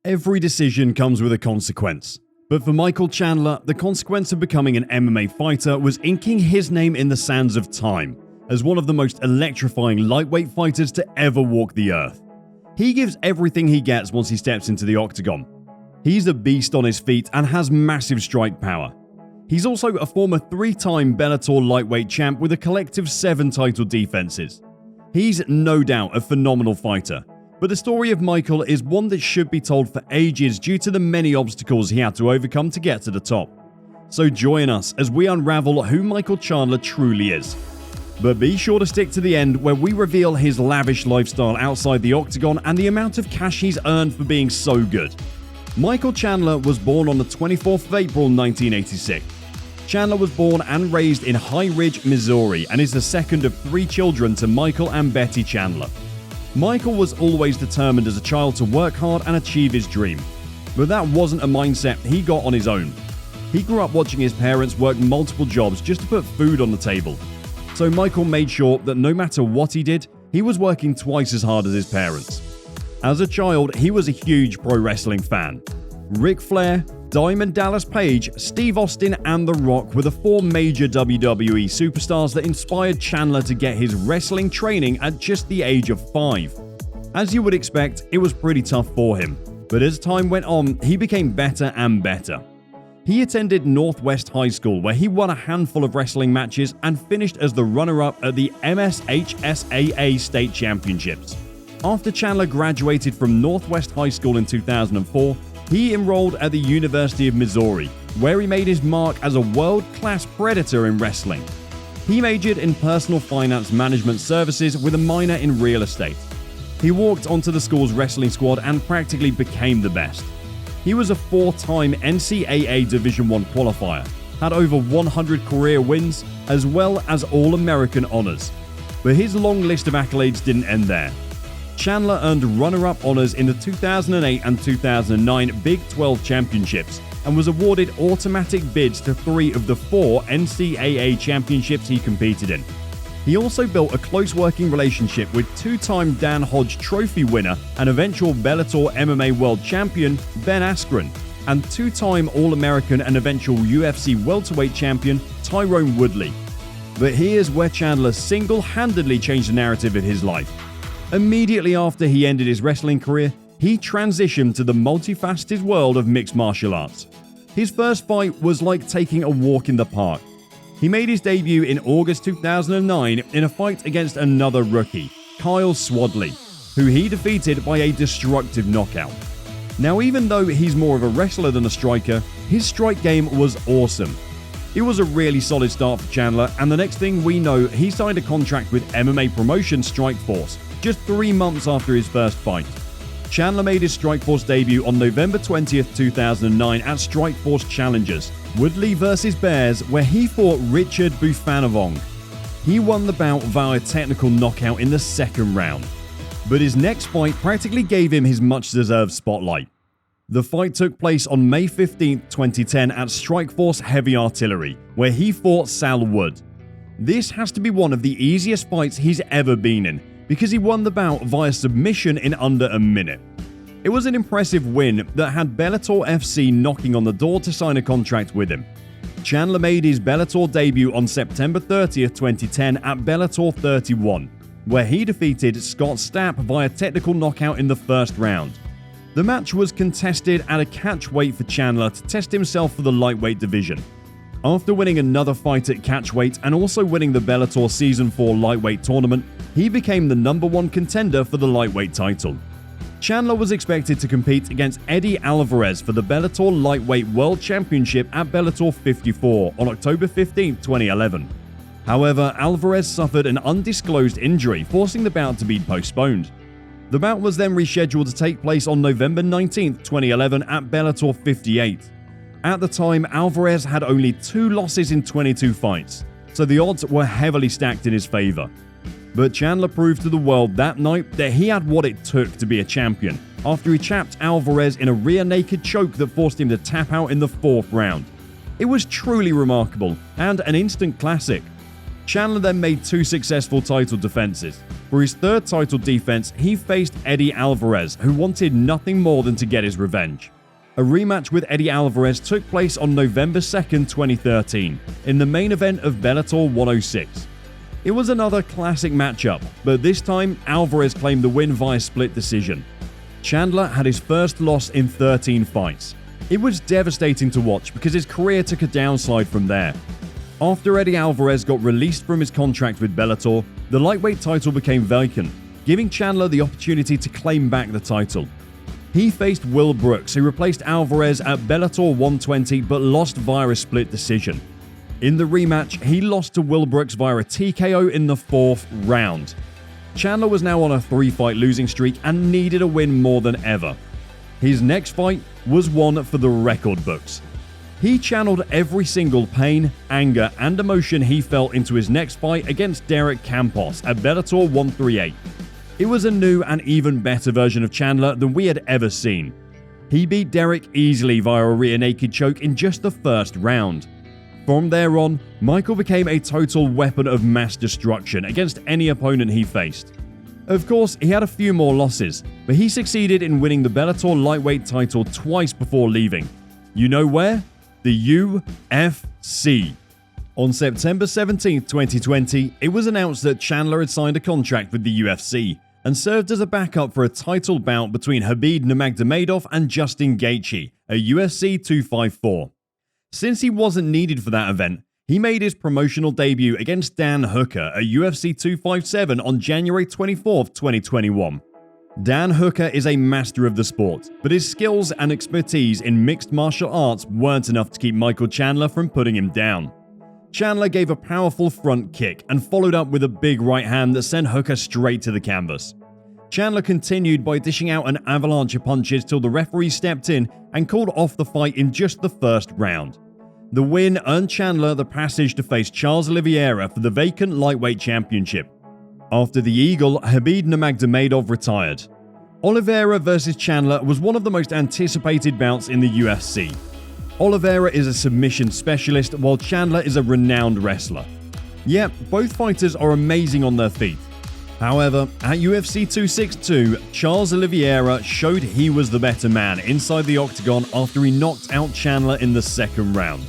Every decision comes with a consequence. But for Michael Chandler, the consequence of becoming an MMA fighter was inking his name in the sands of time as one of the most electrifying lightweight fighters to ever walk the earth. He gives everything he gets once he steps into the octagon. He's a beast on his feet and has massive strike power. He's also a former 3-time Bellator lightweight champ with a collective 7 title defenses. He's no doubt a phenomenal fighter. But the story of Michael is one that should be told for ages due to the many obstacles he had to overcome to get to the top. So join us as we unravel who Michael Chandler truly is. But be sure to stick to the end where we reveal his lavish lifestyle outside the octagon and the amount of cash he's earned for being so good. Michael Chandler was born on the 24th of April 1986. Chandler was born and raised in High Ridge, Missouri, and is the second of 3 children to Michael and Betty Chandler. Michael was always determined as a child to work hard and achieve his dream. But that wasn't a mindset he got on his own. He grew up watching his parents work multiple jobs just to put food on the table. So Michael made sure that no matter what he did, he was working twice as hard as his parents. As a child, he was a huge pro wrestling fan. Ric Flair, Diamond Dallas Page, Steve Austin, and The Rock were the 4 major WWE superstars that inspired Chandler to get his wrestling training at just the age of 5. As you would expect, it was pretty tough for him, but as time went on, he became better and better. He attended Northwest High School, where he won a handful of wrestling matches and finished as the runner-up at the MSHSAA State Championships. After Chandler graduated from Northwest High School in 2004, he enrolled at the University of Missouri, where he made his mark as a world-class predator in wrestling. He majored in personal finance management services with a minor in real estate. He walked onto the school's wrestling squad and practically became the best. He was a 4-time NCAA Division I qualifier, had over 100 career wins, as well as All-American honors. But his long list of accolades didn't end there. Chandler earned runner-up honors in the 2008 and 2009 Big 12 championships and was awarded automatic bids to 3 of the 4 NCAA championships he competed in. He also built a close working relationship with 2-time Dan Hodge Trophy winner and eventual Bellator MMA World Champion Ben Askren, and 2-time All-American and eventual UFC welterweight champion Tyrone Woodley. But here's where Chandler single-handedly changed the narrative of his life. Immediately after he ended his wrestling career, he transitioned to the multifaceted world of mixed martial arts. His first fight was like taking a walk in the park. He made his debut in August 2009 in a fight against another rookie, Kyle Swadley, who he defeated by a destructive knockout. Now, even though he's more of a wrestler than a striker, his strike game was awesome. It was a really solid start for Chandler, and the next thing we know, he signed a contract with MMA promotion Strikeforce just 3 months after his first fight. Chandler made his Strikeforce debut on November 20th, 2009 at Strikeforce Challengers, Woodley vs. Bears, where he fought Richard Bufanavong. He won the bout via technical knockout in the 2nd round. But his next fight practically gave him his much-deserved spotlight. The fight took place on May 15, 2010 at Strikeforce Heavy Artillery, where he fought Sal Wood. This has to be one of the easiest fights he's ever been in, because he won the bout via submission in under a minute. It was an impressive win that had Bellator FC knocking on the door to sign a contract with him. Chandler made his Bellator debut on September 30th, 2010 at Bellator 31, where he defeated Scott Stapp via technical knockout in the 1st round. The match was contested at a catchweight for Chandler to test himself for the lightweight division. After winning another fight at catchweight and also winning the Bellator Season 4 lightweight tournament, he became the #1 contender for the lightweight title. Chandler was expected to compete against Eddie Alvarez for the Bellator Lightweight World Championship at Bellator 54 on October 15, 2011. However, Alvarez suffered an undisclosed injury, forcing the bout to be postponed. The bout was then rescheduled to take place on November 19, 2011 at Bellator 58. At the time, Alvarez had only 2 losses in 22 fights, so the odds were heavily stacked in his favor. But Chandler proved to the world that night that he had what it took to be a champion, after he chapped Alvarez in a rear naked choke that forced him to tap out in the 4th round. It was truly remarkable, and an instant classic. Chandler then made 2 successful title defenses, For his third title defense, he faced Eddie Alvarez, who wanted nothing more than to get his revenge. A rematch with Eddie Alvarez took place on November 2nd, 2013, in the main event of Bellator 106. It was another classic matchup, but this time Alvarez claimed the win via split decision. Chandler had his first loss in 13 fights. It was devastating to watch because his career took a downslide from there. After Eddie Alvarez got released from his contract with Bellator, the lightweight title became vacant, giving Chandler the opportunity to claim back the title. He faced Will Brooks, who replaced Alvarez at Bellator 120 but lost via a split decision. In the rematch, he lost to Will Brooks via a TKO in the 4th round. Chandler was now on a 3-fight losing streak and needed a win more than ever. His next fight was one for the record books. He channeled every single pain, anger, and emotion he felt into his next fight against Derek Campos at Bellator 138. It was a new and even better version of Chandler than we had ever seen. He beat Derek easily via a rear naked choke in just the first round. From there on, Michael became a total weapon of mass destruction against any opponent he faced. Of course, he had a few more losses, but he succeeded in winning the Bellator lightweight title twice before leaving. You know where? The UFC. On September 17, 2020, it was announced that Chandler had signed a contract with the UFC and served as a backup for a title bout between Khabib Nurmagomedov and Justin Gaethje at UFC 254. Since he wasn't needed for that event, he made his promotional debut against Dan Hooker at UFC 257 on January 24, 2021. Dan Hooker is a master of the sport, but his skills and expertise in mixed martial arts weren't enough to keep Michael Chandler from putting him down. Chandler gave a powerful front kick and followed up with a big right hand that sent Hooker straight to the canvas. Chandler continued by dishing out an avalanche of punches till the referee stepped in and called off the fight in just the first round. The win earned Chandler the passage to face Charles Oliveira for the vacant lightweight championship. After the Eagle, Khabib Nurmagomedov retired. Oliveira vs Chandler was one of the most anticipated bouts in the UFC. Oliveira is a submission specialist while Chandler is a renowned wrestler. Yep, both fighters are amazing on their feet. However, at UFC 262, Charles Oliveira showed he was the better man inside the octagon after he knocked out Chandler in the second round.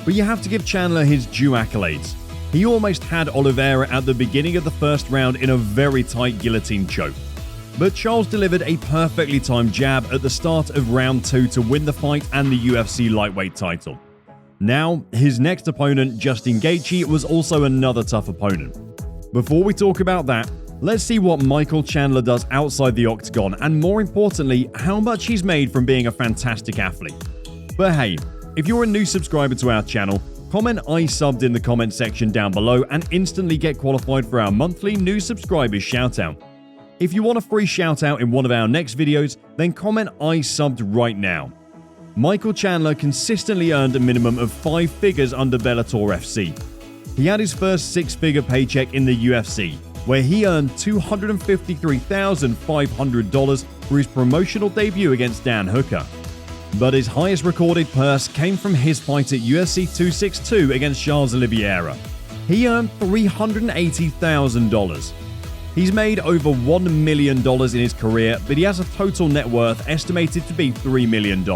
But you have to give Chandler his due accolades. He almost had Oliveira at the beginning of the first round in a very tight guillotine choke. But Charles delivered a perfectly timed jab at the start of round 2 to win the fight and the UFC lightweight title. Now, his next opponent, Justin Gaethje, was also another tough opponent. Before we talk about that, let's see what Michael Chandler does outside the octagon and, more importantly, how much he's made from being a fantastic athlete. But hey, if you're a new subscriber to our channel, comment I subbed in the comment section down below and instantly get qualified for our monthly new subscribers shoutout. If you want a free shoutout in one of our next videos, then comment I subbed right now. Michael Chandler consistently earned a minimum of 5 figures under Bellator FC. He had his first 6-figure paycheck in the UFC, where he earned $253,500 for his promotional debut against Dan Hooker. But his highest recorded purse came from his fight at UFC 262 against Charles Oliveira. He earned $380,000. He's made over $1 million in his career, but he has a total net worth estimated to be $3 million.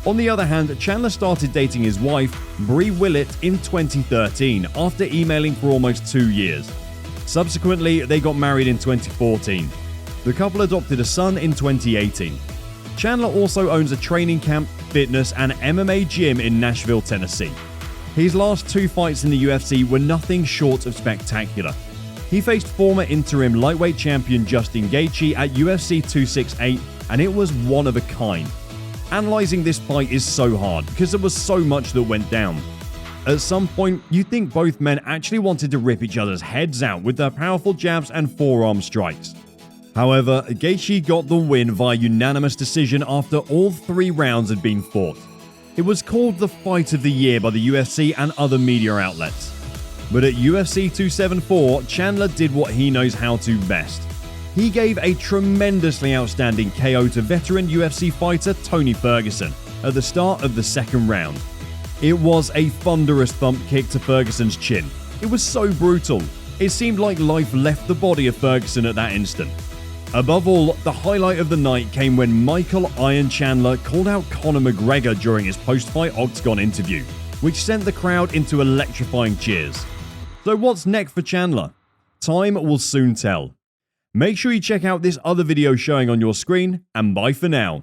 On the other hand, Chandler started dating his wife, Brie Willett, in 2013 after emailing for almost 2 years. Subsequently, they got married in 2014. The couple adopted a son in 2018. Chandler also owns a training camp, fitness, and MMA gym in Nashville, Tennessee. His last 2 fights in the UFC were nothing short of spectacular. He faced former interim lightweight champion Justin Gaethje at UFC 268, and it was one of a kind. Analyzing this fight is so hard because there was so much that went down. At some point, you'd think both men actually wanted to rip each other's heads out with their powerful jabs and forearm strikes. However, Gaethje got the win via unanimous decision after all 3 rounds had been fought. It was called the Fight of the Year by the UFC and other media outlets. But at UFC 274, Chandler did what he knows how to best. He gave a tremendously outstanding KO to veteran UFC fighter Tony Ferguson at the start of the second round. It was a thunderous thump kick to Ferguson's chin. It was so brutal. It seemed like life left the body of Ferguson at that instant. Above all, the highlight of the night came when Michael "Iron" Chandler called out Conor McGregor during his post-fight Octagon interview, which sent the crowd into electrifying cheers. So what's next for Chandler? Time will soon tell. Make sure you check out this other video showing on your screen, and bye for now.